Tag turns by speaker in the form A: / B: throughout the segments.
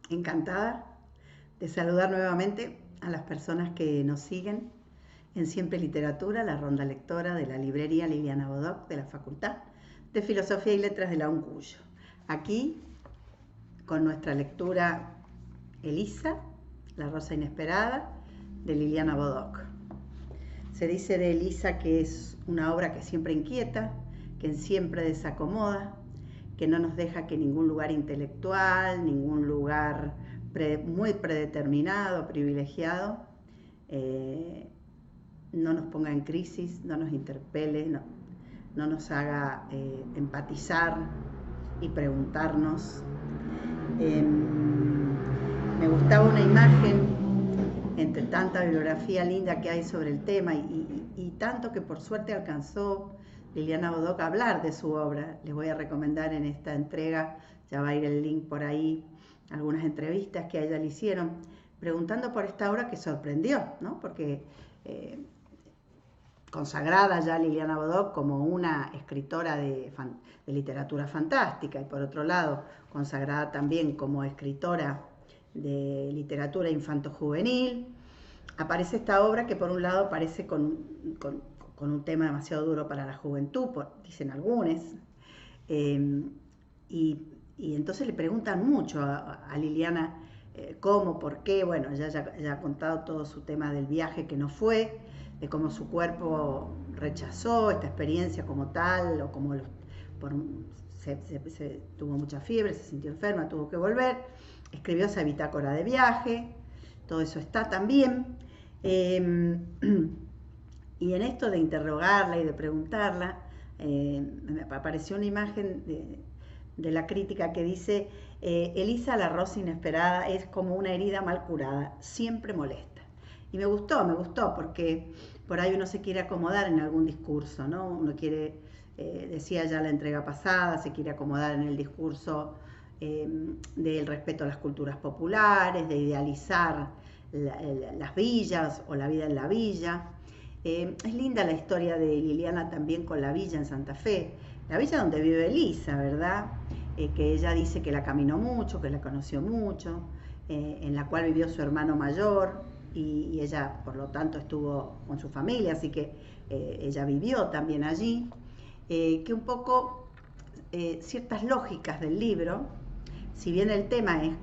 A: Encantada de saludar nuevamente a las personas que nos siguen en Siempre Literatura, la ronda lectora de la librería Liliana Bodoc de la Facultad de Filosofía y Letras de la UNCUYO. Aquí con nuestra lectura Elisa, La Rosa Inesperada, de Liliana Bodoc. Se dice de Elisa que es una obra que siempre inquieta, que siempre desacomoda, que no nos deja que ningún lugar intelectual, ningún lugar muy predeterminado, privilegiado, no nos ponga en crisis, no nos interpele, no nos haga empatizar y preguntarnos. Me gustaba una imagen entre tanta bibliografía linda que hay sobre el tema y tanto que por suerte alcanzó Liliana Bodoc a hablar de su obra. Les voy a recomendar en esta entrega, ya va a ir el link por ahí, algunas entrevistas que a ella le hicieron, preguntando por esta obra que sorprendió, ¿no? Porque consagrada ya Liliana Bodoc como una escritora de literatura fantástica y por otro lado consagrada también como escritora de literatura infanto-juvenil, aparece esta obra que por un lado parece con un tema demasiado duro para la juventud, dicen algunos, y entonces le preguntan mucho a Liliana cómo, por qué. Bueno, ella ya ha contado todo su tema del viaje que no fue, de cómo su cuerpo rechazó esta experiencia como tal, o como tuvo mucha fiebre, se sintió enferma, tuvo que volver, escribió esa bitácora de viaje, todo eso está también. Y en esto de interrogarla y de preguntarla, me apareció una imagen de la crítica que dice: Elisa, la rosa inesperada, es como una herida mal curada, siempre molesta. Y me gustó, porque por ahí uno se quiere acomodar en algún discurso, ¿no? Uno quiere, decía ya la entrega pasada, se quiere acomodar en el discurso del respeto a las culturas populares, de idealizar las villas o la vida en la villa. Es linda la historia de Liliana también con la villa en Santa Fe, la villa donde vive Elisa, ¿verdad? Que ella dice que la caminó mucho, que la conoció mucho, en la cual vivió su hermano mayor y ella por lo tanto estuvo con su familia, así que ella vivió también allí, que un poco ciertas lógicas del libro, si bien el tema es,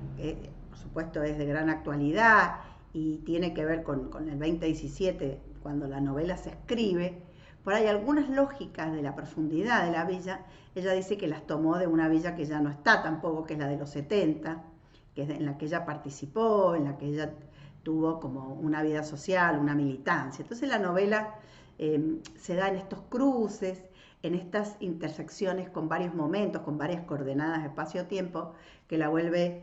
A: por supuesto, es de gran actualidad y tiene que ver con el 2017, cuando la novela se escribe, por ahí algunas lógicas de la profundidad de la villa, ella dice que las tomó de una villa que ya no está tampoco, que es la de los 70, que es en la que ella participó, en la que ella tuvo como una vida social, una militancia. Entonces la novela se da en estos cruces, en estas intersecciones con varios momentos, con varias coordenadas espacio-tiempo, que la vuelve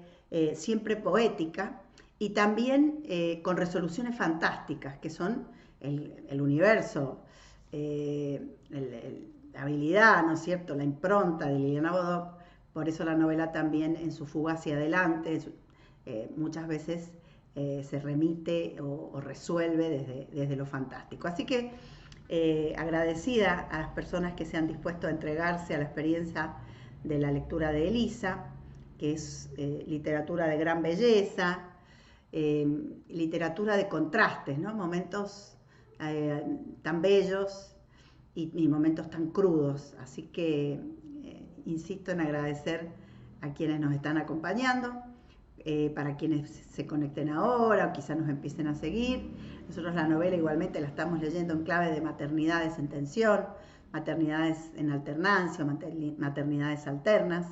A: siempre poética y también con resoluciones fantásticas, que son el universo, la habilidad, ¿no es cierto?, la impronta de Liliana Bodoc. Por eso la novela también en su fuga hacia adelante muchas veces se remite o resuelve desde lo fantástico. Así que agradecida a las personas que se han dispuesto a entregarse a la experiencia de la lectura de Elisa, que es literatura de gran belleza, literatura de contrastes, ¿no? Momentos tan bellos y momentos tan crudos. Así que insisto en agradecer a quienes nos están acompañando, para quienes se conecten ahora o quizás nos empiecen a seguir. Nosotros la novela igualmente la estamos leyendo en clave de maternidades en tensión, maternidades en alternancia, maternidades alternas,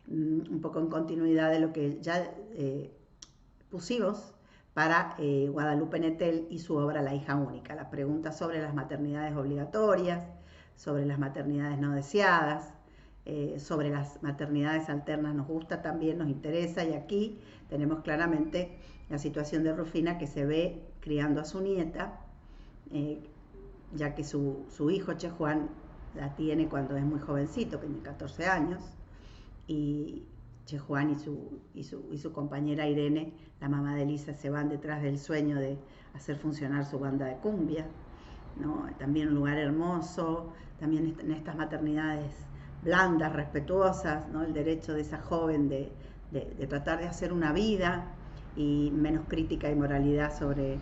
A: un poco en continuidad de lo que ya pusimos para Guadalupe Nettel y su obra La hija única, la pregunta sobre las maternidades obligatorias, sobre las maternidades no deseadas, sobre las maternidades alternas nos gusta también, nos interesa, y aquí tenemos claramente la situación de Rufina, que se ve criando a su nieta, ya que su hijo Che Juan la tiene cuando es muy jovencito, tiene 14 años, y Che Juan y su compañera Irene, la mamá de Elisa, se van detrás del sueño de hacer funcionar su banda de cumbia, ¿no? También un lugar hermoso, también en estas maternidades blandas, respetuosas, ¿no? El derecho de esa joven de de tratar de hacer una vida y menos crítica y moralidad sobre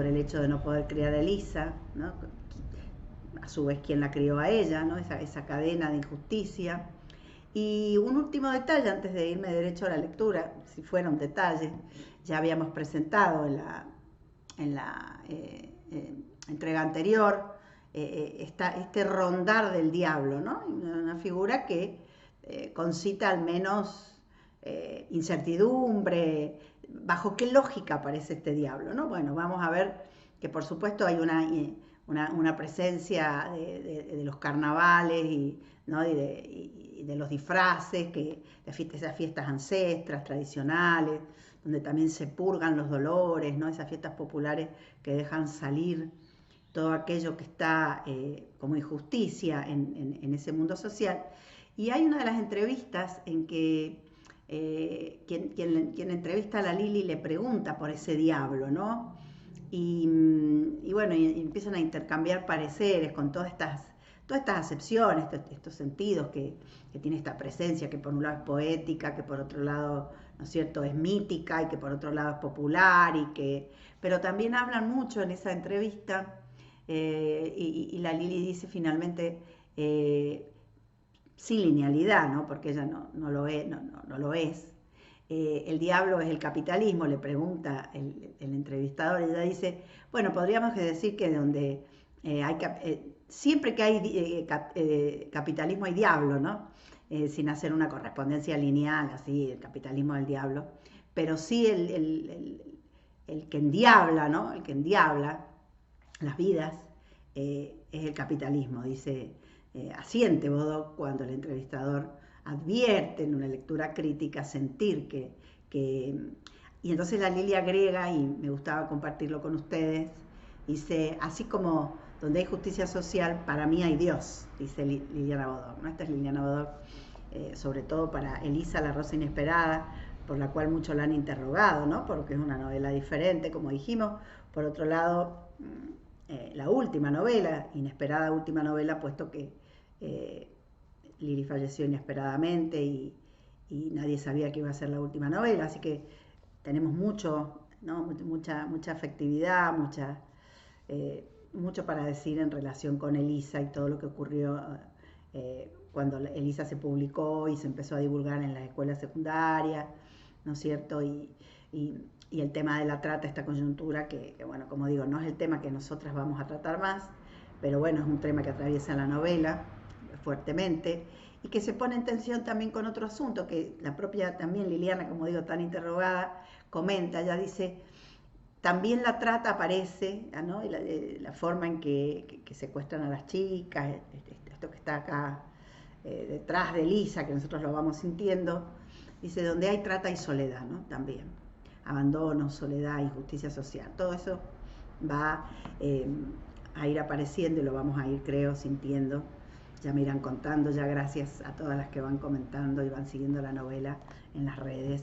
A: el hecho de no poder criar a Elisa, ¿no? A su vez quien la crió a ella, ¿no? esa cadena de injusticia. Y un último detalle antes de irme derecho a la lectura, si fuera un detalle, ya habíamos presentado en la entrega anterior este rondar del diablo, ¿no? Una figura que concita al menos incertidumbre. ¿Bajo qué lógica aparece este diablo, no? Bueno, vamos a ver que por supuesto hay una presencia de los carnavales y, ¿no? y de los disfraces, de esas fiestas ancestras, tradicionales, donde también se purgan los dolores, ¿no? Esas fiestas populares que dejan salir todo aquello que está como injusticia en ese mundo social. Y hay una de las entrevistas en que quien entrevista a la Lili le pregunta por ese diablo, ¿no? Y bueno, y empiezan a intercambiar pareceres con todas estas acepciones, estos sentidos que tiene esta presencia, que por un lado es poética, que por otro lado, ¿no es cierto?, es mítica, y que por otro lado es popular, pero también hablan mucho en esa entrevista, y la Lili dice finalmente, sin linealidad, ¿no? Porque ella no lo es. El diablo es el capitalismo, le pregunta el entrevistador, y ella dice, bueno, podríamos decir que donde siempre que hay capitalismo hay diablo, ¿no? Sin hacer una correspondencia lineal, así, el capitalismo del diablo, pero sí el que endiabla, ¿no? El que endiabla las vidas es el capitalismo, dice. Asiente Bodoc cuando el entrevistador advierte en una lectura crítica sentir y entonces la Lili agrega, y me gustaba compartirlo con ustedes, dice, así como donde hay justicia social, para mí hay Dios, dice Liliana Bodoc, ¿no? Esta es Liliana Bodoc, sobre todo para Elisa, la Rosa Inesperada, por la cual muchos la han interrogado, ¿no? Porque es una novela diferente, como dijimos. Por otro lado, la última novela, inesperada última novela, puesto que Lili falleció inesperadamente y nadie sabía que iba a ser la última novela, así que tenemos mucho, ¿no? mucha afectividad, mucho para decir en relación con Elisa y todo lo que ocurrió cuando Elisa se publicó y se empezó a divulgar en las escuelas secundarias, ¿no es cierto? Y el tema de la trata, esta coyuntura que, bueno, como digo, no es el tema que nosotras vamos a tratar más, pero bueno, es un tema que atraviesa la novela fuertemente y que se pone en tensión también con otro asunto que la propia también Liliana, como digo, tan interrogada, comenta. Ella dice, también la trata aparece, ¿no? La forma en que secuestran a las chicas, esto que está acá detrás de Elisa, que nosotros lo vamos sintiendo, dice, donde hay trata y soledad, ¿no? También, abandono, soledad, injusticia social, todo eso va a ir apareciendo y lo vamos a ir, creo, sintiendo. Ya me irán contando, ya gracias a todas las que van comentando y van siguiendo la novela en las redes,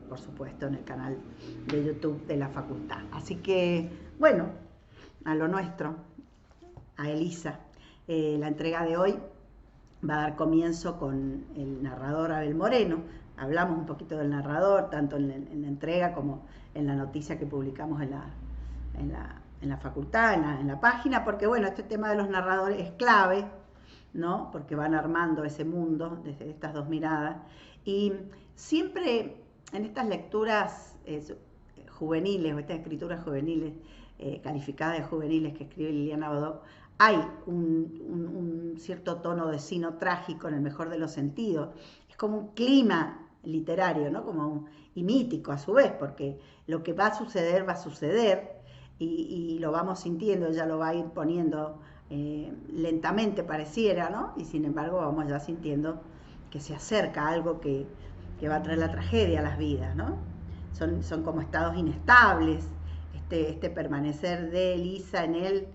A: por supuesto en el canal de YouTube de la facultad. Así que, bueno, a lo nuestro, a Elisa. La entrega de hoy va a dar comienzo con el narrador Abel Moreno. Hablamos un poquito del narrador, tanto en la entrega como en la noticia que publicamos en la facultad, en la página, porque bueno, este tema de los narradores es clave, ¿no? Porque van armando ese mundo desde estas dos miradas. Y siempre en estas lecturas juveniles, o estas escrituras juveniles, calificadas de juveniles que escribe Liliana Bodoc, hay un cierto tono de sino trágico en el mejor de los sentidos. Es como un clima literario, ¿no? Y mítico a su vez, porque lo que va a suceder, y lo vamos sintiendo, ella lo va a ir poniendo lentamente pareciera, ¿no? Y sin embargo vamos ya sintiendo que se acerca algo que va a traer la tragedia a las vidas, ¿no? Son como estados inestables, este permanecer de Elisa en él,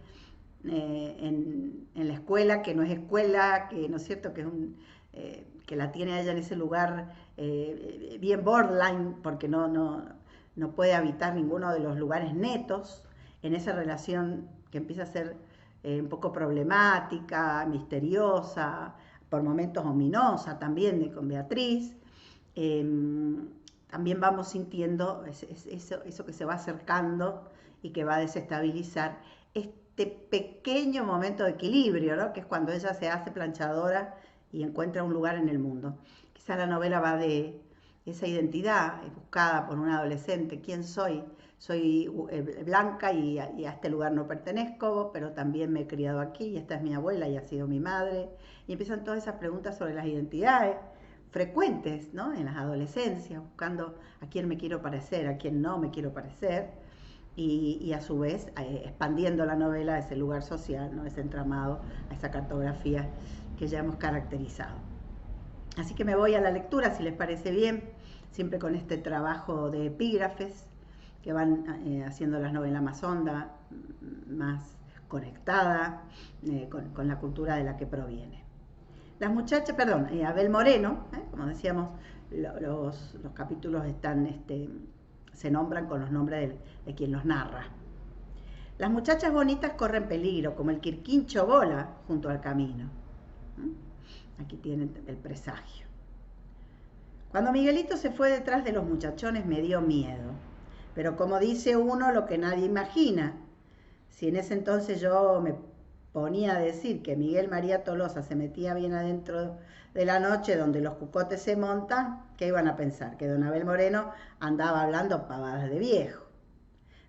A: en la escuela, que no es escuela, que no es cierto, que es que la tiene a ella en ese lugar bien borderline, porque no puede habitar ninguno de los lugares netos, en esa relación que empieza a ser un poco problemática, misteriosa, por momentos ominosa también con Beatriz, también vamos sintiendo eso que se va acercando y que va a desestabilizar este pequeño momento de equilibrio, ¿no? Que es cuando ella se hace planchadora y encuentra un lugar en el mundo. Quizá la novela va de esa identidad buscada por un adolescente. ¿Quién soy? Soy blanca y a este lugar no pertenezco, pero también me he criado aquí y esta es mi abuela y ha sido mi madre. Y empiezan todas esas preguntas sobre las identidades frecuentes, ¿no? En las adolescencias, buscando a quién me quiero parecer, a quién no me quiero parecer, y a su vez expandiendo la novela a ese lugar social, ¿no? Ese entramado, a esa cartografía que ya hemos caracterizado. Así que me voy a la lectura, si les parece bien, siempre con este trabajo de epígrafes que van haciendo las novelas más honda, más conectada con la cultura de la que proviene. Las muchachas, perdón, Abel Moreno, como decíamos, los capítulos están, se nombran con los nombres de quien los narra. Las muchachas bonitas corren peligro, como el quirquincho bola junto al camino. Aquí tienen el presagio. Cuando Miguelito se fue detrás de los muchachones me dio miedo, pero como dice uno, lo que nadie imagina. Si en ese entonces yo me ponía a decir que Miguel María Tolosa se metía bien adentro de la noche donde los cucotes se montan, ¿qué iban a pensar? Que don Abel Moreno andaba hablando pavadas de viejo.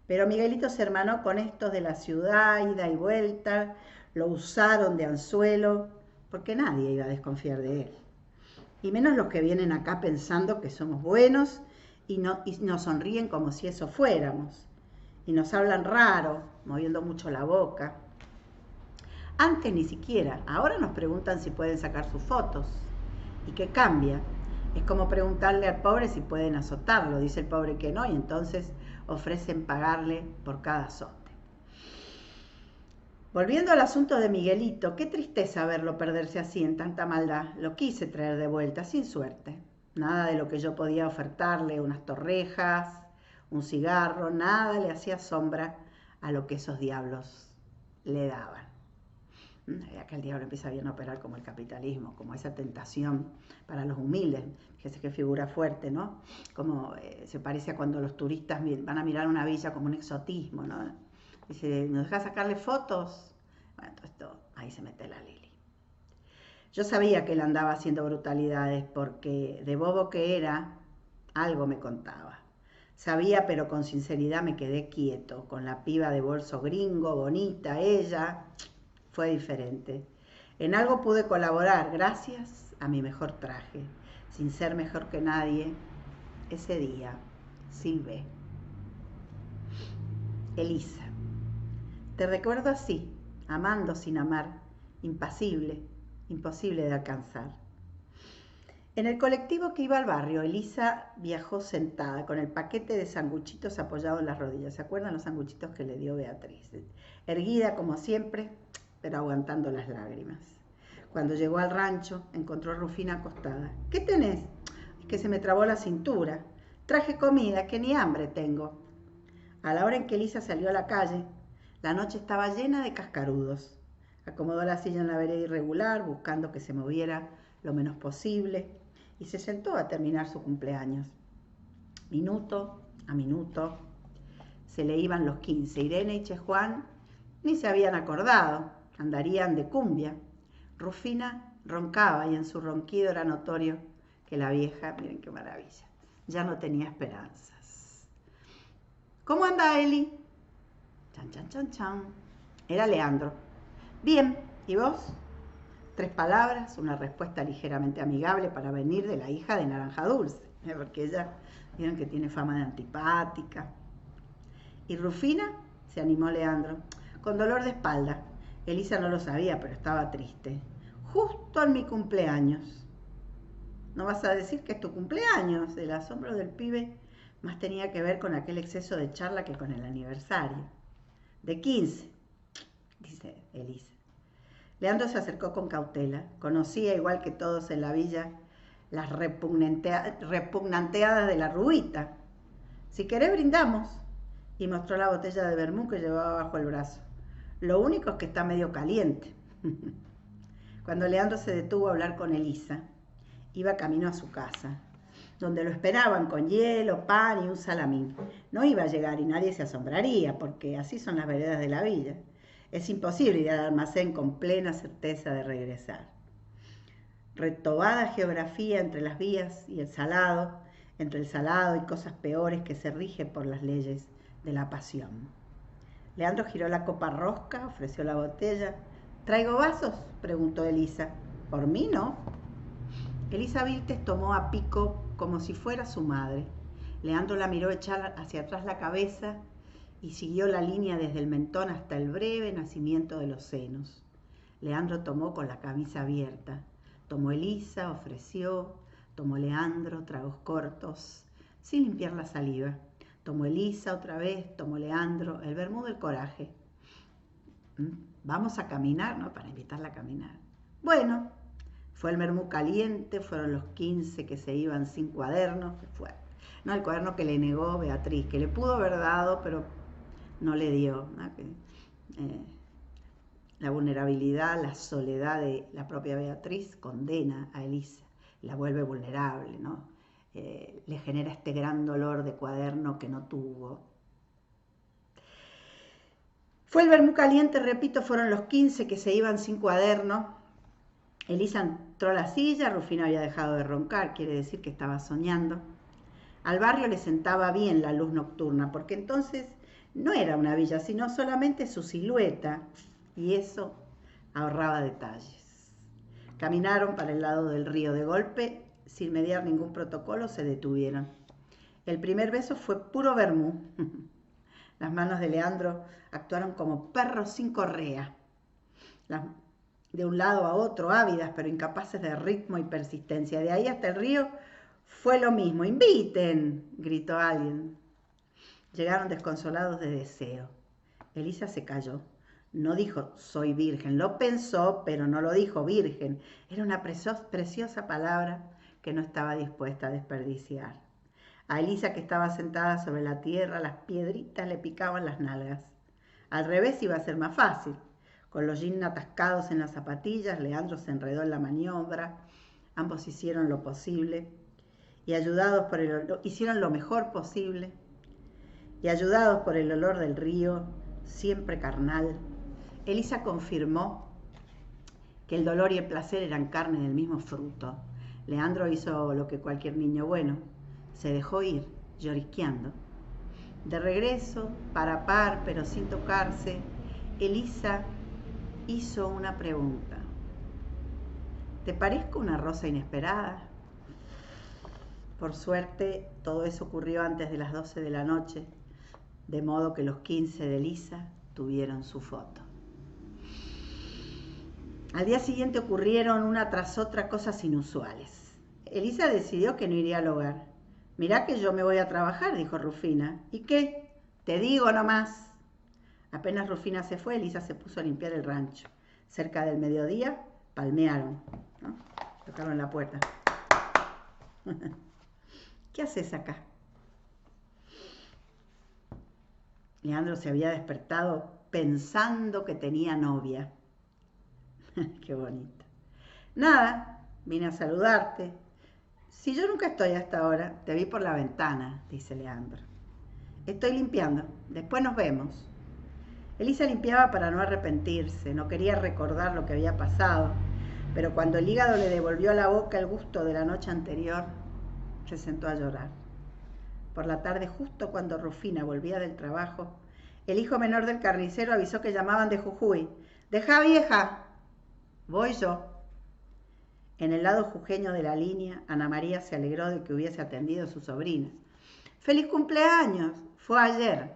A: Pero Miguelito se hermanó con estos de la ciudad, ida y vuelta, lo usaron de anzuelo, porque nadie iba a desconfiar de él. Y menos los que vienen acá pensando que somos buenos y nos sonríen como si eso fuéramos. Y nos hablan raro, moviendo mucho la boca. Antes ni siquiera, ahora nos preguntan si pueden sacar sus fotos. ¿Y qué cambia? Es como preguntarle al pobre si pueden azotarlo. Dice el pobre que no y entonces ofrecen pagarle por cada azote. Volviendo al asunto de Miguelito, qué tristeza verlo perderse así en tanta maldad. Lo quise traer de vuelta, sin suerte. Nada de lo que yo podía ofertarle, unas torrejas, un cigarro, nada le hacía sombra a lo que esos diablos le daban. Acá el diablo empieza bien a operar como el capitalismo, como esa tentación para los humildes. Fíjese qué figura fuerte, ¿no? Como se parece a cuando los turistas van a mirar una villa como un exotismo, ¿no? Dice, ¿nos dejas sacarle fotos? Bueno, todo esto, ahí se mete la Lili. Yo sabía que él andaba haciendo brutalidades porque de bobo que era, algo me contaba. Sabía, pero con sinceridad me quedé quieto, con la piba de bolso gringo, bonita, ella, fue diferente. En algo pude colaborar gracias a mi mejor traje, sin ser mejor que nadie. Ese día, silbé. Elisa. Te recuerdo así, amando sin amar, impasible, imposible de alcanzar. En el colectivo que iba al barrio, Elisa viajó sentada con el paquete de sanguchitos apoyado en las rodillas. ¿Se acuerdan los sanguchitos que le dio Beatriz? Erguida como siempre, pero aguantando las lágrimas. Cuando llegó al rancho, encontró a Rufina acostada. ¿Qué tenés? Es que se me trabó la cintura. Traje comida, que ni hambre tengo. A la hora en que Elisa salió a la calle, la noche estaba llena de cascarudos. Acomodó la silla en la vereda irregular, buscando que se moviera lo menos posible, y se sentó a terminar su cumpleaños. Minuto a minuto se le iban los 15. Irene y Chejuan ni se habían acordado, andarían de cumbia. Rufina roncaba y en su ronquido era notorio que la vieja, miren qué maravilla, ya no tenía esperanzas. ¿Cómo anda Eli? Chan, chan, chan, chan. Era Leandro. Bien, ¿y vos? 3 palabras, una respuesta ligeramente amigable para venir de la hija de Naranja Dulce, porque ella, vieron que tiene fama de antipática. ¿Y Rufina? Se animó Leandro, con dolor de espalda. Elisa no lo sabía, pero estaba triste. Justo en mi cumpleaños. ¿No vas a decir que es tu cumpleaños? El asombro del pibe más tenía que ver con aquel exceso de charla que con el aniversario. De 15, dice Elisa. Leandro se acercó con cautela. Conocía, igual que todos en la villa, las repugnanteadas de la rubita. Si querés brindamos. Y mostró la botella de vermú que llevaba bajo el brazo. Lo único es que está medio caliente. Cuando Leandro se detuvo a hablar con Elisa, iba camino a su casa. donde lo esperaban con hielo, pan y un salamín. No iba a llegar y nadie se asombraría, porque así son las veredas de la villa. Es imposible ir al almacén con plena certeza de regresar. Retobada geografía entre las vías y el salado, entre el salado y cosas peores que se rigen por las leyes de la pasión. Leandro giró la copa rosca, ofreció la botella. ¿Traigo vasos?, preguntó Elisa. ¿Por mí no? Elisa Viltes tomó a pico como si fuera su madre. Leandro la miró echar hacia atrás la cabeza y siguió la línea desde el mentón hasta el breve nacimiento de los senos. Leandro tomó con la camisa abierta. Tomó Elisa, ofreció. Tomó Leandro, tragos cortos, sin limpiar la saliva. Tomó Elisa otra vez, tomó Leandro, el vermú del coraje. Vamos a caminar, ¿no? Para invitarla a caminar. Bueno, fue el vermú caliente, fueron los 15 que se iban sin cuaderno, que fue, no, el cuaderno que le negó Beatriz, que le pudo haber dado, pero no le dio, ¿no? La vulnerabilidad, la soledad de la propia Beatriz condena a Elisa, la vuelve vulnerable, ¿no? Le genera este gran dolor de cuaderno que no tuvo. Fue el vermú caliente, repito, fueron los 15 que se iban sin cuaderno. Elisa entró a la silla, Rufina había dejado de roncar, quiere decir que estaba soñando. Al barrio le sentaba bien la luz nocturna, porque entonces no era una villa, sino solamente su silueta, y eso ahorraba detalles. Caminaron para el lado del río. De golpe, sin mediar ningún protocolo, se detuvieron. El primer beso fue puro vermú. Las manos de Leandro actuaron como perros sin correa. De un lado a otro, ávidas, pero incapaces de ritmo y persistencia. De ahí hasta el río fue lo mismo. ¡Inviten!, gritó alguien. Llegaron desconsolados de deseo. Elisa se calló. No dijo soy virgen, lo pensó, pero no lo dijo virgen. Era una preciosa palabra que no estaba dispuesta a desperdiciar. A Elisa, que estaba sentada sobre la tierra, las piedritas le picaban las nalgas. Al revés iba a ser más fácil. Con los jeans atascados en las zapatillas, Leandro se enredó en la maniobra. Ambos hicieron lo posible y hicieron lo mejor posible. Y ayudados por el olor del río, siempre carnal, Elisa confirmó que el dolor y el placer eran carne del mismo fruto. Leandro hizo lo que cualquier niño bueno, se dejó ir, lloriqueando. De regreso, par a par, pero sin tocarse, Elisa hizo una pregunta. ¿Te parezco una rosa inesperada? Por suerte, todo eso ocurrió antes de las 12 de la noche, de modo que los 15 de Elisa tuvieron su foto. Al día siguiente ocurrieron una tras otra cosas inusuales. Elisa decidió que no iría al hogar. Mirá que yo me voy a trabajar, dijo Rufina. ¿Y qué? Te digo nomás. Apenas Rufina se fue, Elisa se puso a limpiar el rancho. Cerca del mediodía, palmearon, ¿no? Tocaron la puerta. ¿Qué haces acá? Leandro se había despertado pensando que tenía novia. Qué bonito. Nada, vine a saludarte. Si yo nunca estoy hasta ahora, te vi por la ventana, dice Leandro. Estoy limpiando, después nos vemos. Elisa limpiaba para no arrepentirse, no quería recordar lo que había pasado, pero cuando el hígado le devolvió a la boca el gusto de la noche anterior, se sentó a llorar. Por la tarde, justo cuando Rufina volvía del trabajo, el hijo menor del carnicero avisó que llamaban de Jujuy. ¡Deja, vieja! Voy yo. En el lado jujeño de la línea, Ana María se alegró de que hubiese atendido a su sobrina. ¡Feliz cumpleaños! Fue ayer.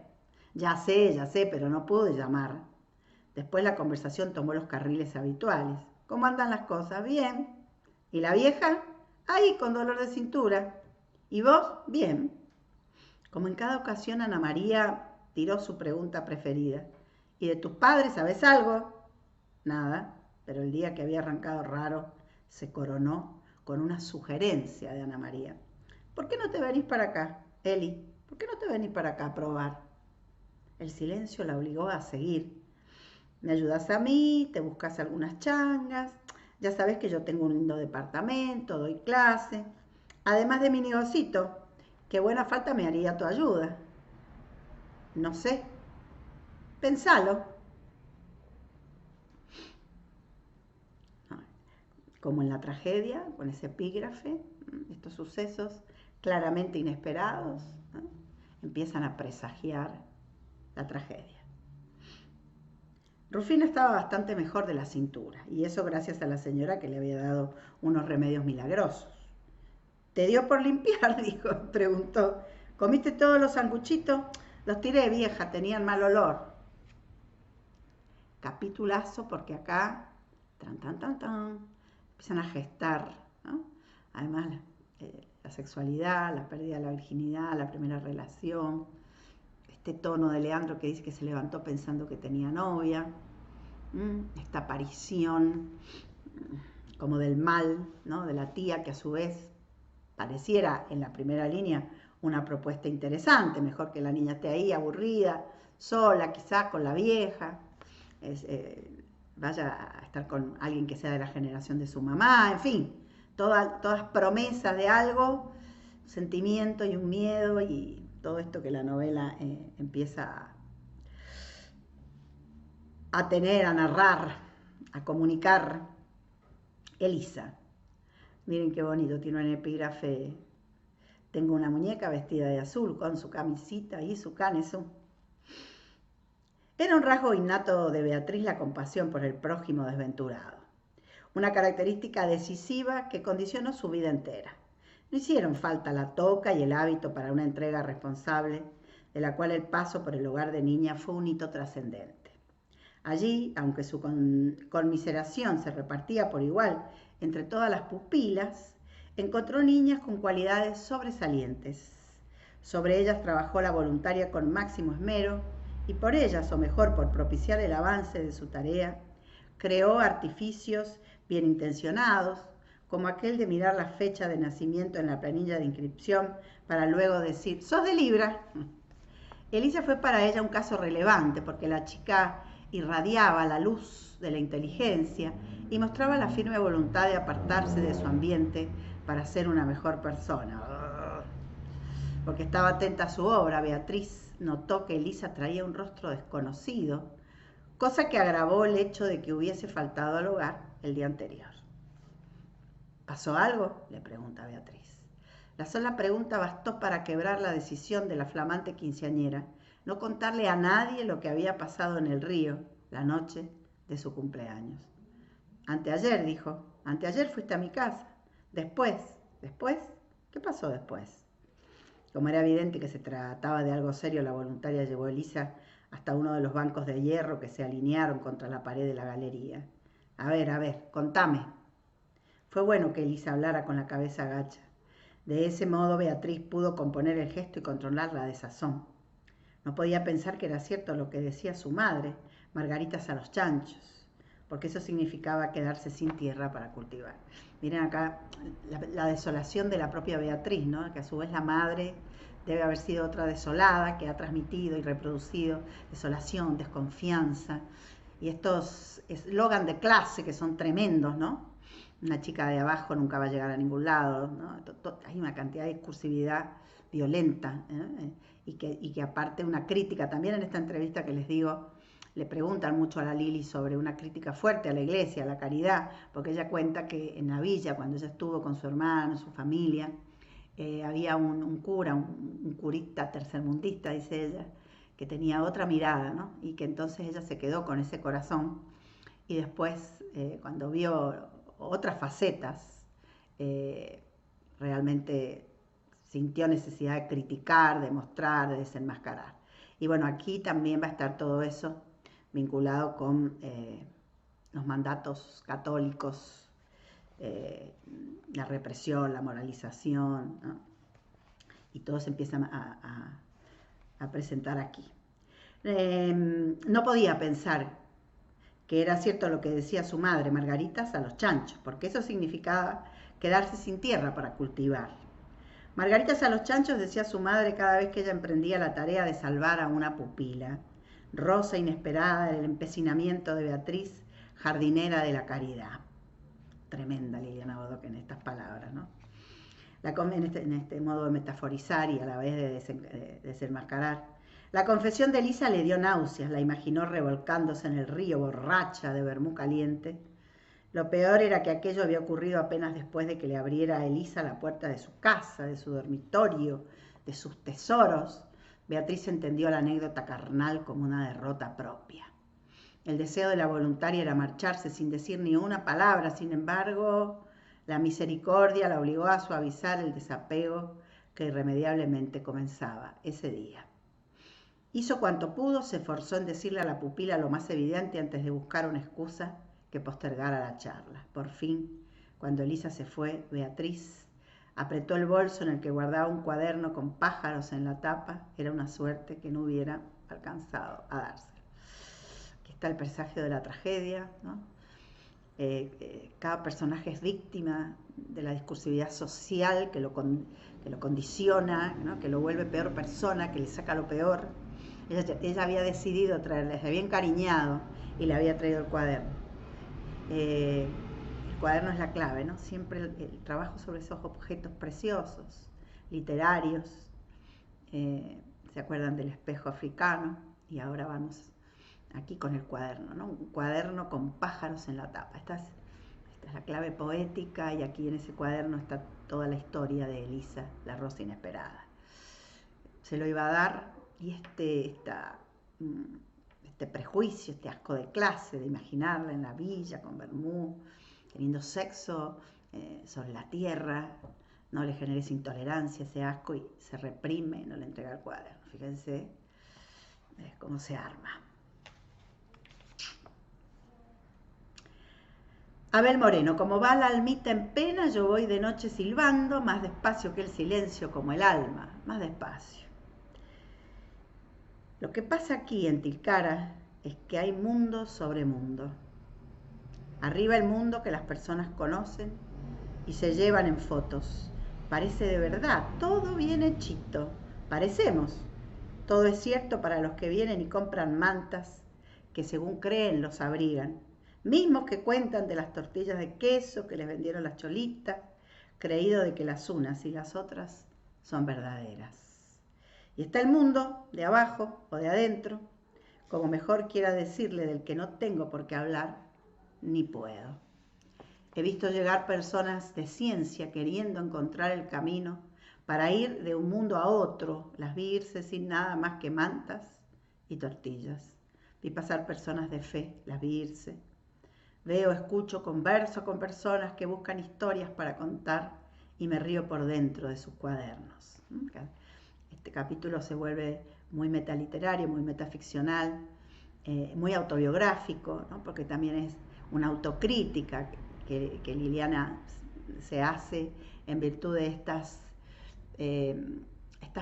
A: Ya sé, pero no pude llamar. Después la conversación tomó los carriles habituales. ¿Cómo andan las cosas? Bien. ¿Y la vieja? Ahí, con dolor de cintura. ¿Y vos? Bien. Como en cada ocasión, Ana María tiró su pregunta preferida. ¿Y de tus padres sabes algo? Nada, pero el día que había arrancado raro se coronó con una sugerencia de Ana María. ¿Por qué no te venís para acá, Eli? ¿Por qué no te venís para acá a probar? El silencio la obligó a seguir. Me ayudas a mí, te buscas algunas changas. Ya sabes que yo tengo un lindo departamento, doy clase. Además de mi negocito, qué buena falta me haría tu ayuda. No sé, pensalo. Como en la tragedia, con ese epígrafe, estos sucesos claramente inesperados, ¿no?, empiezan a presagiar la tragedia. Rufina estaba bastante mejor de la cintura, y eso gracias a la señora que le había dado unos remedios milagrosos. ¿Te dio por limpiar?, dijo, preguntó. ¿Comiste todos los sanguchitos? Los tiré, vieja, tenían mal olor. Capitulazo, porque acá, empiezan a gestar, ¿no? Además, la sexualidad, la pérdida de la virginidad, la primera relación, este tono de Leandro que dice que se levantó pensando que tenía novia, esta aparición como del mal, ¿no?, de la tía, que a su vez pareciera en la primera línea una propuesta interesante, mejor que la niña esté ahí aburrida, sola, quizás con la vieja, vaya a estar con alguien que sea de la generación de su mamá, en fin, todas promesas de algo, sentimiento y un miedo y todo esto que la novela empieza a tener, a narrar, a comunicar. Elisa, miren qué bonito, tiene un epígrafe. Tengo una muñeca vestida de azul con su camisita y su canesú. Era un rasgo innato de Beatriz la compasión por el prójimo desventurado, una característica decisiva que condicionó su vida entera. No hicieron falta la toca y el hábito para una entrega responsable, de la cual el paso por el hogar de niña fue un hito trascendente. Allí, aunque su conmiseración se repartía por igual entre todas las pupilas, encontró niñas con cualidades sobresalientes. Sobre ellas trabajó la voluntaria con máximo esmero y por ellas, o mejor por propiciar el avance de su tarea, creó artificios bien intencionados, como aquel de mirar la fecha de nacimiento en la planilla de inscripción para luego decir, «¿Sos de Libra?». Elisa fue para ella un caso relevante porque la chica irradiaba la luz de la inteligencia y mostraba la firme voluntad de apartarse de su ambiente para ser una mejor persona. Porque estaba atenta a su obra, Beatriz notó que Elisa traía un rostro desconocido, cosa que agravó el hecho de que hubiese faltado al hogar el día anterior. ¿Pasó algo?, le pregunta Beatriz. La sola pregunta bastó para quebrar la decisión de la flamante quinceañera, no contarle a nadie lo que había pasado en el río la noche de su cumpleaños. Anteayer, dijo, anteayer fuiste a mi casa. ¿Después? ¿Qué pasó después? Como era evidente que se trataba de algo serio, la voluntaria llevó a Elisa hasta uno de los bancos de hierro que se alinearon contra la pared de la galería. A ver, contame. Fue bueno que Elisa hablara con la cabeza gacha. De ese modo Beatriz pudo componer el gesto y controlar la desazón. No podía pensar que era cierto lo que decía su madre, margaritas a los chanchos, porque eso significaba quedarse sin tierra para cultivar. Miren acá la desolación de la propia Beatriz, ¿no?, que a su vez la madre debe haber sido otra desolada, que ha transmitido y reproducido desolación, desconfianza, y estos eslogan de clase que son tremendos, ¿no? Una chica de abajo nunca va a llegar a ningún lado, ¿no? Hay una cantidad de discursividad violenta, y que aparte una crítica, también en esta entrevista que les digo, le preguntan mucho a la Lili sobre una crítica fuerte a la iglesia, a la caridad, porque ella cuenta que en la villa, cuando ella estuvo con su hermano, su familia, había un cura, un curita tercermundista, dice ella, que tenía otra mirada, ¿no? Y que entonces ella se quedó con ese corazón y después, cuando vio otras facetas, realmente sintió necesidad de criticar, de mostrar, de desenmascarar. Y bueno, aquí también va a estar todo eso vinculado con los mandatos católicos, la represión, la moralización, ¿no? Y todos empiezan a presentar aquí. No podía pensar que era cierto lo que decía su madre, margaritas a los chanchos, porque eso significaba quedarse sin tierra para cultivar. Margaritas a los chanchos, decía su madre cada vez que ella emprendía la tarea de salvar a una pupila. Rosa inesperada del empecinamiento de Beatriz, jardinera de la caridad. Tremenda Liliana Bodoque en estas palabras, ¿no? En este modo de metaforizar y a la vez de desenmascarar. La confesión de Elisa le dio náuseas, la imaginó revolcándose en el río borracha de vermú caliente. Lo peor era que aquello había ocurrido apenas después de que le abriera a Elisa la puerta de su casa, de su dormitorio, de sus tesoros. Beatriz entendió la anécdota carnal como una derrota propia. El deseo de la voluntaria era marcharse sin decir ni una palabra, sin embargo, la misericordia la obligó a suavizar el desapego que irremediablemente comenzaba ese día. Hizo cuanto pudo, se esforzó en decirle a la pupila lo más evidente antes de buscar una excusa que postergara la charla. Por fin, cuando Elisa se fue, Beatriz apretó el bolso en el que guardaba un cuaderno con pájaros en la tapa. Era una suerte que no hubiera alcanzado a darse. Aquí está el presagio de la tragedia, ¿no? Cada personaje es víctima de la discursividad social que lo condiciona, ¿no? Que lo vuelve peor persona, que le saca lo peor. Ella había decidido traerle, se había encariñado y le había traído el cuaderno. El cuaderno es la clave, ¿no? Siempre el trabajo sobre esos objetos preciosos, literarios. ¿Se acuerdan del espejo africano? Y ahora vamos aquí con el cuaderno, ¿no? Un cuaderno con pájaros en la tapa. Esta es la clave poética y aquí en ese cuaderno está toda la historia de Elisa, la rosa inesperada. Se lo iba a dar y este prejuicio, este asco de clase, de imaginarla en la villa con vermú, teniendo sexo sobre la tierra, no le genera esa intolerancia, ese asco y se reprime, no le entrega el cuaderno. Fíjense cómo se arma. Abel Moreno, como va la almita en pena, yo voy de noche silbando, más despacio que el silencio, como el alma, más despacio. Lo que pasa aquí en Tilcara es que hay mundo sobre mundo. Arriba el mundo que las personas conocen y se llevan en fotos. Parece de verdad, todo bien hechito. Parecemos. Todo es cierto para los que vienen y compran mantas que según creen los abrigan. Mismos que cuentan de las tortillas de queso que les vendieron las cholitas, creído de que las unas y las otras son verdaderas. Y está el mundo de abajo o de adentro, como mejor quiera decirle, del que no tengo por qué hablar, ni puedo. He visto llegar personas de ciencia queriendo encontrar el camino para ir de un mundo a otro. Las vi irse sin nada más que mantas y tortillas. Vi pasar personas de fe, las vi irse. Veo, escucho, converso con personas que buscan historias para contar y me río por dentro de sus cuadernos. Este capítulo se vuelve muy metaliterario, muy metaficcional, muy autobiográfico, ¿no? Porque también es una autocrítica que Liliana se hace en virtud de estas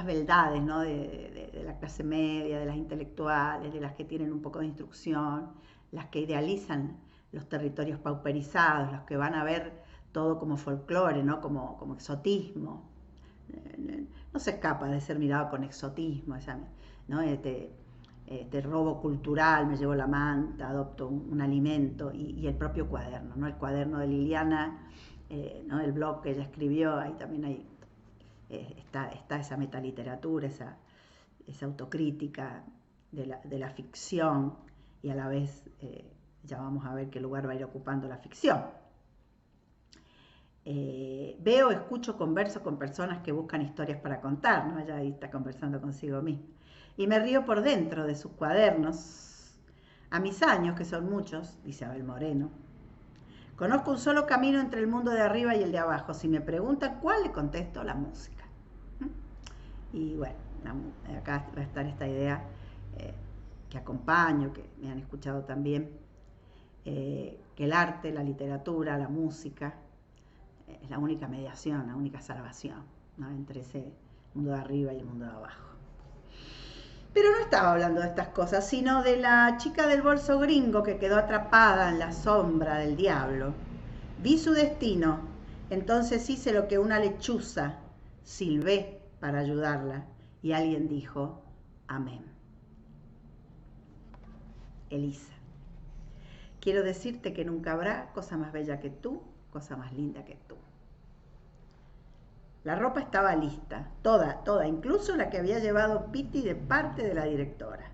A: beldades, ¿no? de la clase media, de las intelectuales, de las que tienen un poco de instrucción, las que idealizan los territorios pauperizados, los que van a ver todo como folclore, ¿no? como exotismo. No se escapa de ser mirado con exotismo, ¿no? Este robo cultural, me llevo la manta, adopto un alimento y el propio cuaderno, ¿no? El cuaderno de Liliana, ¿no? El blog que ella escribió, ahí también está esa metaliteratura, esa autocrítica de la ficción y a la vez ya vamos a ver qué lugar va a ir ocupando la ficción. Veo, escucho, converso con personas que buscan historias para contar, ¿no? Ella ahí está conversando consigo misma. Y me río por dentro de sus cuadernos. A mis años, que son muchos, dice Abel Moreno, conozco un solo camino entre el mundo de arriba y el de abajo. Si me preguntan cuál, le contesto la música. Y bueno, acá va a estar esta idea que acompaño, que me han escuchado también, que el arte, la literatura, la música es la única mediación, la única salvación, ¿no? Entre ese mundo de arriba y el mundo de abajo. Pero no estaba hablando de estas cosas, sino de la chica del bolso gringo que quedó atrapada en la sombra del diablo. Vi su destino, entonces hice lo que una lechuza, silbé para ayudarla, y alguien dijo, amén. Elisa, quiero decirte que nunca habrá cosa más bella que tú, cosa más linda que tú. La ropa estaba lista, toda, incluso la que había llevado Piti de parte de la directora.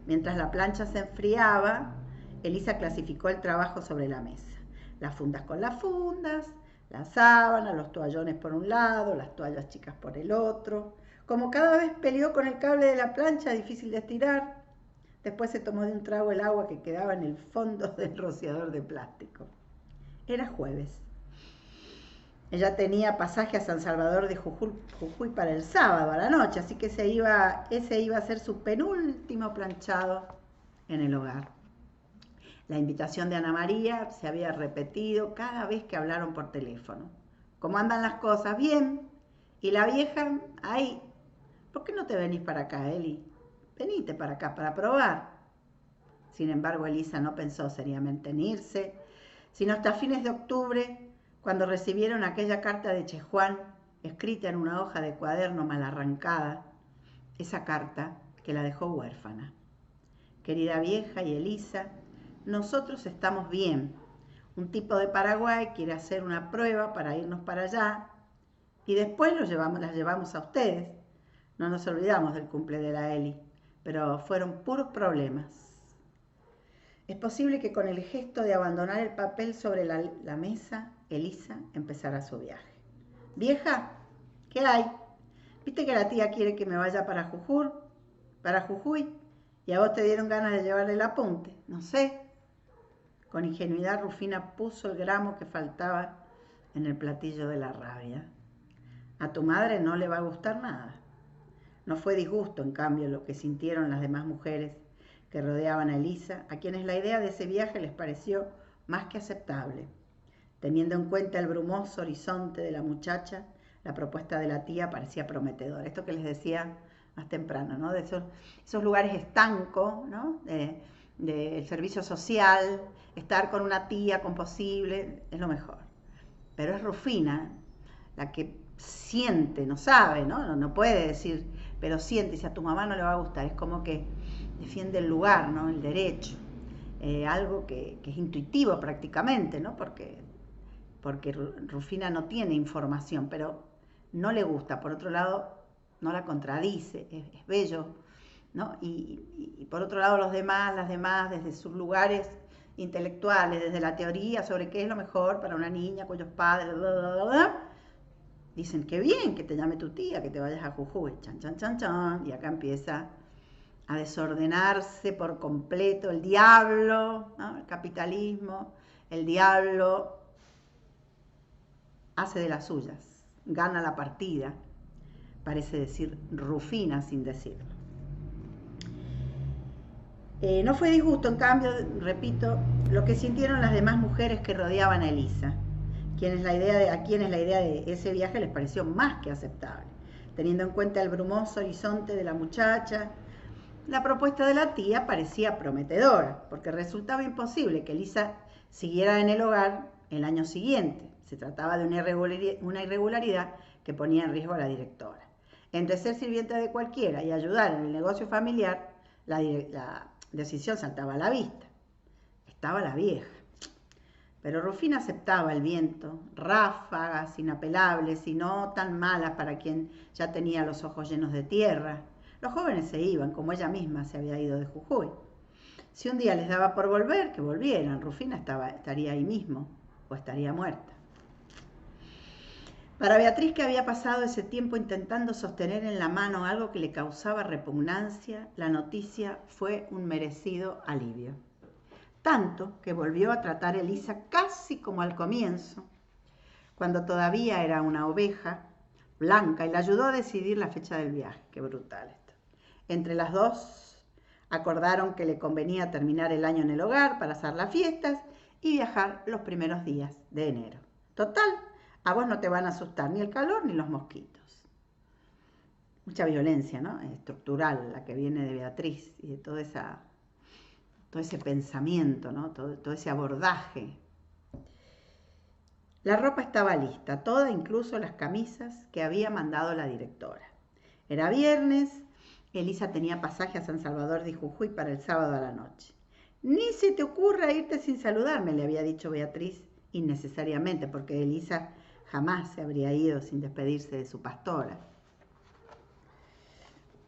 A: Mientras la plancha se enfriaba, Elisa clasificó el trabajo sobre la mesa. Las fundas con las fundas, las sábanas, los toallones por un lado, las toallas chicas por el otro. Como cada vez peleó con el cable de la plancha, difícil de estirar, después se tomó de un trago el agua que quedaba en el fondo del rociador de plástico. Era jueves. Ella tenía pasaje a San Salvador de Jujuy para el sábado a la noche, así que ese iba a ser su penúltimo planchado en el hogar. La invitación de Ana María se había repetido cada vez que hablaron por teléfono. ¿Cómo andan las cosas? Bien. Y la vieja, ahí. ¿Por qué no te venís para acá, Eli? Venite para acá para probar. Sin embargo, Elisa no pensó seriamente en irse, sino hasta fines de octubre, cuando recibieron aquella carta de Che Juan, escrita en una hoja de cuaderno mal arrancada, esa carta que la dejó huérfana. Querida vieja y Elisa, nosotros estamos bien. Un tipo de Paraguay quiere hacer una prueba para irnos para allá y después las llevamos a ustedes. No nos olvidamos del cumple de la Eli, pero fueron puros problemas. Es posible que con el gesto de abandonar el papel sobre la mesa, Elisa empezara su viaje. Vieja, ¿qué hay? ¿Viste que la tía quiere que me vaya para Jujuy? ¿Y a vos te dieron ganas de llevarle el apunte? No sé. Con ingenuidad Rufina puso el gramo que faltaba en el platillo de la rabia. A tu madre no le va a gustar nada. No fue disgusto, en cambio, lo que sintieron las demás mujeres que rodeaban a Elisa, a quienes la idea de ese viaje les pareció más que aceptable. Teniendo en cuenta el brumoso horizonte de la muchacha, la propuesta de la tía parecía prometedora. Esto que les decía más temprano, ¿no? De esos lugares estancos, ¿no? Del servicio social, estar con una tía, con posible, es lo mejor. Pero es Rufina la que siente, no sabe, ¿no? No puede decir, pero siente, si a tu mamá no le va a gustar, es como que defiende el lugar, ¿no? El derecho, algo que es intuitivo prácticamente, ¿no? Porque Rufina no tiene información, pero no le gusta. Por otro lado, no la contradice, es bello, ¿no? Y por otro lado, las demás, desde sus lugares intelectuales, desde la teoría sobre qué es lo mejor para una niña cuyos padres, dicen, qué bien que te llame tu tía, que te vayas a Jujuy, chan, chan, chan, chan, y acá empieza a desordenarse por completo el diablo, ¿no? El capitalismo, el diablo hace de las suyas, gana la partida, parece decir Rufina sin decirlo. No fue disgusto, en cambio, repito, lo que sintieron las demás mujeres que rodeaban a Elisa, a quienes la idea de ese viaje les pareció más que aceptable. Teniendo en cuenta el brumoso horizonte de la muchacha, la propuesta de la tía parecía prometedora, porque resultaba imposible que Elisa siguiera en el hogar el año siguiente. Se trataba de una irregularidad que ponía en riesgo a la directora. Entre ser sirvienta de cualquiera y ayudar en el negocio familiar, la decisión saltaba a la vista. Estaba la vieja. Pero Rufina aceptaba el viento, ráfagas inapelables y no tan malas para quien ya tenía los ojos llenos de tierra. Los jóvenes se iban, como ella misma se había ido de Jujuy. Si un día les daba por volver, que volvieran. Rufina estaría ahí mismo, o estaría muerta. Para Beatriz, que había pasado ese tiempo intentando sostener en la mano algo que le causaba repugnancia, la noticia fue un merecido alivio. Tanto que volvió a tratar a Elisa casi como al comienzo, cuando todavía era una oveja blanca, y la ayudó a decidir la fecha del viaje. Qué brutal esto. Entre las dos acordaron que le convenía terminar el año en el hogar para hacer las fiestas y viajar los primeros días de enero. Total, a vos no te van a asustar ni el calor ni los mosquitos. Mucha violencia, ¿no? Estructural, la que viene de Beatriz y de todo ese pensamiento, ¿no? Todo ese abordaje. La ropa estaba lista, toda, incluso las camisas que había mandado la directora. Era viernes, Elisa tenía pasaje a San Salvador de Jujuy para el sábado a la noche. Ni se te ocurra irte sin saludarme, le había dicho Beatriz innecesariamente, porque Elisa Jamás se habría ido sin despedirse de su pastora.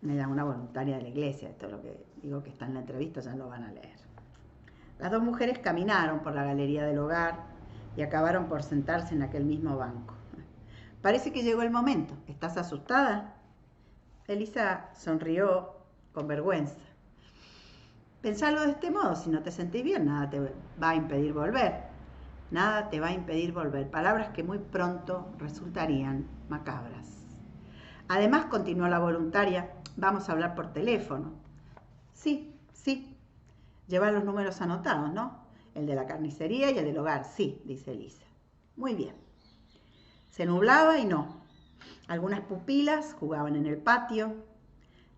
A: Era una voluntaria de la iglesia, esto es lo que digo que está en la entrevista, ya lo van a leer. Las dos mujeres caminaron por la galería del hogar y acabaron por sentarse en aquel mismo banco. Parece que llegó el momento. ¿Estás asustada? Elisa sonrió con vergüenza. Pensalo de este modo, si no te sentís bien, nada te va a impedir volver. Nada te va a impedir volver. Palabras que muy pronto resultarían macabras. Además, continuó la voluntaria, vamos a hablar por teléfono. Sí, sí. Lleva los números anotados, ¿no? El de la carnicería y el del hogar. Sí, dice Elisa. Muy bien. Se nublaba y no. Algunas pupilas jugaban en el patio.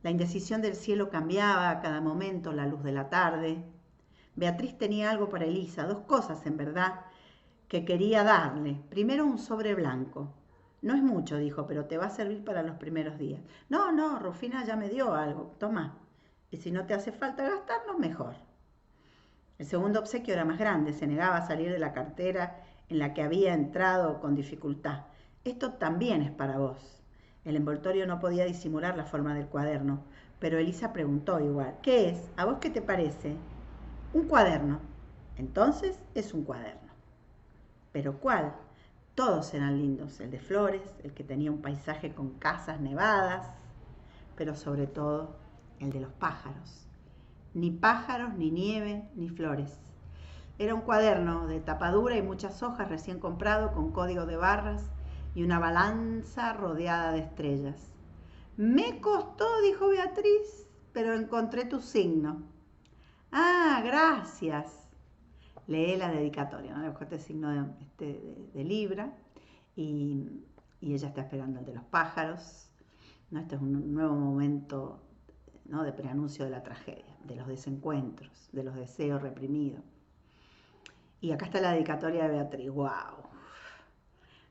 A: La indecisión del cielo cambiaba a cada momento, la luz de la tarde. Beatriz tenía algo para Elisa, dos cosas en verdad, que quería darle. Primero un sobre blanco. No es mucho, dijo, pero te va a servir para los primeros días. No, Rufina ya me dio algo. Toma. Y si no te hace falta gastarlo, mejor. El segundo obsequio era más grande, se negaba a salir de la cartera en la que había entrado con dificultad. Esto también es para vos. El envoltorio no podía disimular la forma del cuaderno, pero Elisa preguntó igual, ¿qué es? ¿A vos qué te parece? Un cuaderno. Entonces es un cuaderno. ¿Pero cuál? Todos eran lindos, el de flores, el que tenía un paisaje con casas nevadas, pero sobre todo el de los pájaros. Ni pájaros, ni nieve, ni flores. Era un cuaderno de tapadura y muchas hojas recién comprado con código de barras y una balanza rodeada de estrellas. Me costó, dijo Beatriz, pero encontré tu signo. Ah, gracias. Lee la dedicatoria, ¿no? Le buscó este signo de Libra y ella está esperando el de los pájaros, ¿no? Este es un nuevo momento, ¿no? De preanuncio de la tragedia, de los desencuentros, de los deseos reprimidos. Y acá está la dedicatoria de Beatriz. ¡Wow!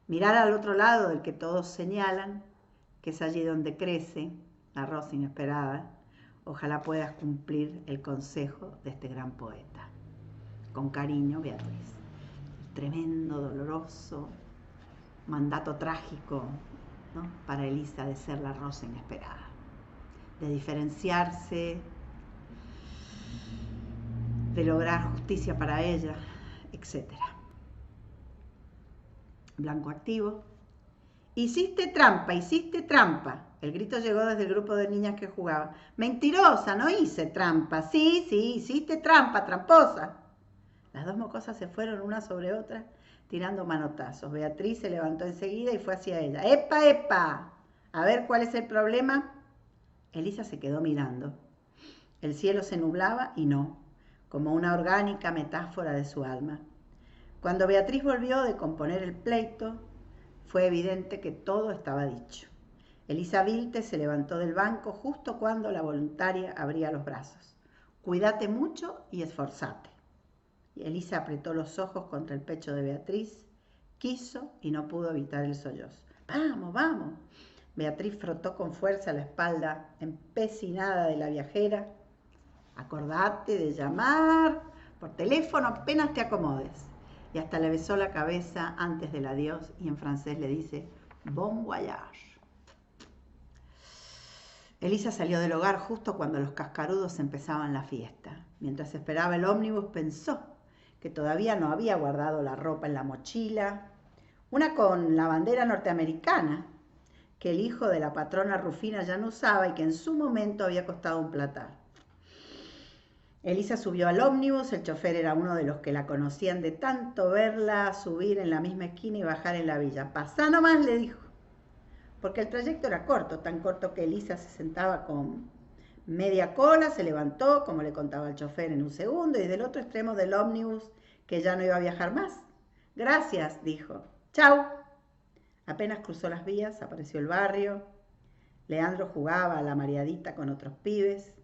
A: Mirar al otro lado del que todos señalan, que es allí donde crece la rosa inesperada. Ojalá puedas cumplir el consejo de este gran poeta. Con cariño, Beatriz. Tremendo, doloroso mandato trágico, ¿no? Para Elisa de ser la rosa inesperada, de diferenciarse, de lograr justicia para ella, etc. Blanco activo. Hiciste trampa, hiciste trampa. El grito llegó desde el grupo de niñas que jugaban. Mentirosa, no hice trampa. Sí, hiciste trampa, tramposa. Las dos mocosas se fueron una sobre otra, tirando manotazos. Beatriz se levantó enseguida y fue hacia ella. ¡Epa, epa! A ver, ¿cuál es el problema? Elisa se quedó mirando. El cielo se nublaba y no, como una orgánica metáfora de su alma. Cuando Beatriz volvió de componer el pleito, fue evidente que todo estaba dicho. Elisa Vilte se levantó del banco justo cuando la voluntaria abría los brazos. Cuídate mucho y esforzate. Elisa apretó los ojos contra el pecho de Beatriz, quiso y no pudo evitar el sollozo. ¡Vamos, vamos! Beatriz frotó con fuerza la espalda empecinada de la viajera. Acordate de llamar por teléfono apenas te acomodes. Y hasta le besó la cabeza antes del adiós y en francés le dice Bon voyage. Elisa salió del hogar justo cuando los cascarudos empezaban la fiesta. Mientras esperaba el ómnibus pensó que todavía no había guardado la ropa en la mochila, una con la bandera norteamericana, que el hijo de la patrona Rufina ya no usaba y que en su momento había costado un platal. Elisa subió al ómnibus, el chofer era uno de los que la conocían de tanto verla subir en la misma esquina y bajar en la villa. Pasá nomás, le dijo, porque el trayecto era corto, tan corto que Elisa se sentaba con media cola, se levantó, como le contaba el chofer, en un segundo, y del otro extremo del ómnibus, que ya no iba a viajar más. Gracias, dijo. Chau. Apenas cruzó las vías, apareció el barrio. Leandro jugaba a la mareadita con otros pibes.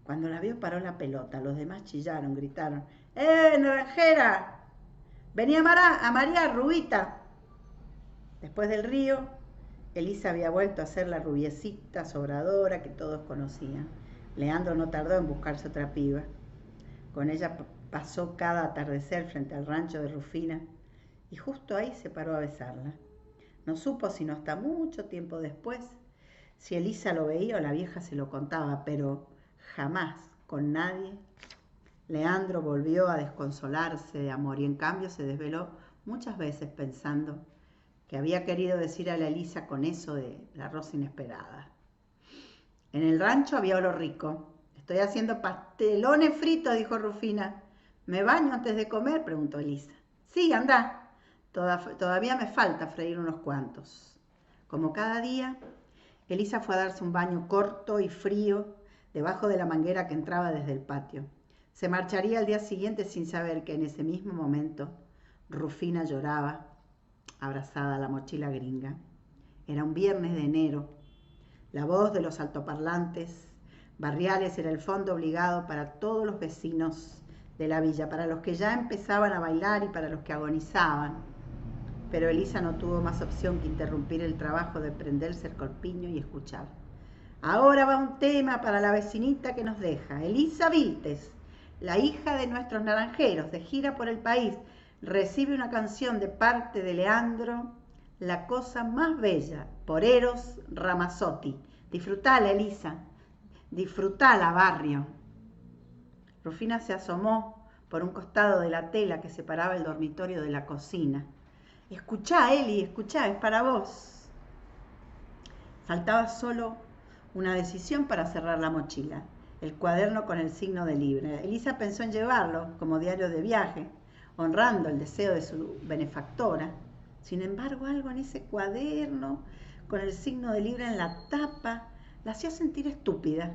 A: Cuando la vio paró la pelota, los demás chillaron, gritaron. Naranjera! Vení a marear, Rubita. Después del río, Elisa había vuelto a ser la rubiecita sobradora que todos conocían. Leandro no tardó en buscarse otra piba. Con ella pasó cada atardecer frente al rancho de Rufina y justo ahí se paró a besarla. No supo sino hasta mucho tiempo después si Elisa lo veía o la vieja se lo contaba, pero jamás con nadie. Leandro volvió a desconsolarse de amor y en cambio se desveló muchas veces pensando que había querido decir a la Elisa con eso de la rosa inesperada. En el rancho había oro rico. Estoy haciendo pastelones fritos, dijo Rufina. ¿Me baño antes de comer?, preguntó Elisa. Sí, anda. Todavía me falta freír unos cuantos. Como cada día, Elisa fue a darse un baño corto y frío debajo de la manguera que entraba desde el patio. Se marcharía al día siguiente sin saber que en ese mismo momento Rufina lloraba, abrazada a la mochila gringa. Era un viernes de enero. La voz de los altoparlantes barriales era el fondo obligado para todos los vecinos de la villa, para los que ya empezaban a bailar y para los que agonizaban. Pero Elisa no tuvo más opción que interrumpir el trabajo de prenderse el corpiño y escuchar. Ahora va un tema para la vecinita que nos deja. Elisa Viltes, la hija de nuestros naranjeros, de gira por el país, recibe una canción de parte de Leandro, La cosa más bella, por Eros Ramazzotti. Disfrutala, Elisa, disfrutala, barrio. Rufina se asomó por un costado de la tela que separaba el dormitorio de la cocina. Escuchá, Eli, escuchá, es para vos. Faltaba solo una decisión para cerrar la mochila, el cuaderno con el signo de Libra. Elisa pensó en llevarlo como diario de viaje, honrando el deseo de su benefactora. Sin embargo, algo en ese cuaderno, con el signo de Libra en la tapa, la hacía sentir estúpida.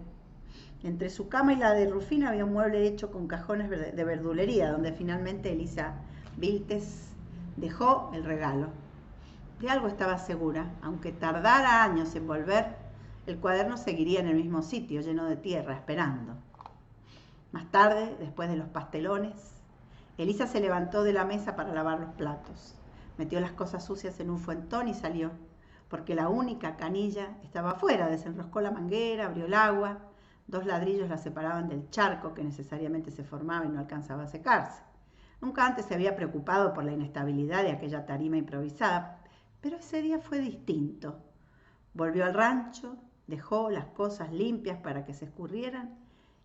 A: Entre su cama y la de Rufina había un mueble hecho con cajones de verdulería, donde finalmente Elisa Viltes dejó el regalo. De algo estaba segura, aunque tardara años en volver, el cuaderno seguiría en el mismo sitio, lleno de tierra, esperando. Más tarde, después de los pastelones, Elisa se levantó de la mesa para lavar los platos. Metió las cosas sucias en un fuentón y salió, porque la única canilla estaba afuera. Desenroscó la manguera, abrió el agua. 2 ladrillos la separaban del charco que necesariamente se formaba y no alcanzaba a secarse. Nunca antes se había preocupado por la inestabilidad de aquella tarima improvisada, pero ese día fue distinto. Volvió al rancho, dejó las cosas limpias para que se escurrieran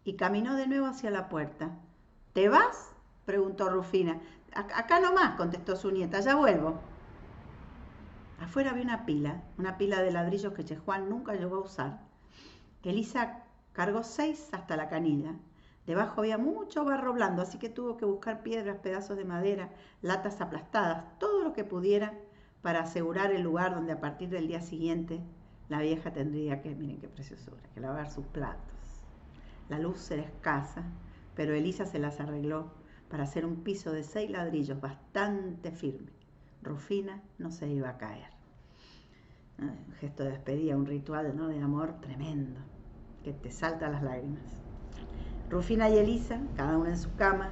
A: y caminó de nuevo hacia la puerta. ¿Te vas?, preguntó Rufina. Acá nomás, contestó su nieta, ya vuelvo. Afuera había una pila de ladrillos que Che Juan nunca llegó a usar. Elisa cargó 6 hasta la canilla. Debajo había mucho barro blando, así que tuvo que buscar piedras, pedazos de madera, latas aplastadas, todo lo que pudiera para asegurar el lugar donde a partir del día siguiente la vieja tendría que, miren qué preciosura, que lavar sus platos. La luz era escasa, pero Elisa se las arregló para hacer un piso de 6 ladrillos bastante firme. Rufina no se iba a caer. Un gesto de despedida, un ritual, ¿no?, de amor tremendo, que te salta las lágrimas. Rufina y Elisa, cada una en su cama,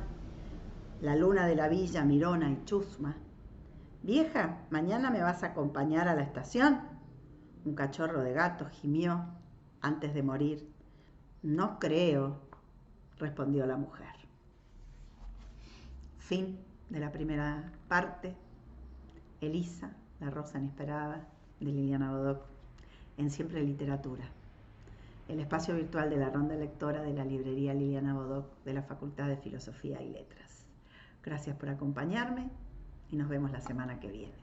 A: la luna de la villa, mirona y chusma. Vieja, ¿mañana me vas a acompañar a la estación? Un cachorro de gato gimió antes de morir. No creo, respondió la mujer. Fin de la primera parte. Elisa, la rosa inesperada, de Liliana Bodoc, en Siempre Literatura. El espacio virtual de la ronda lectora de la librería Liliana Bodoc de la Facultad de Filosofía y Letras. Gracias por acompañarme y nos vemos la semana que viene.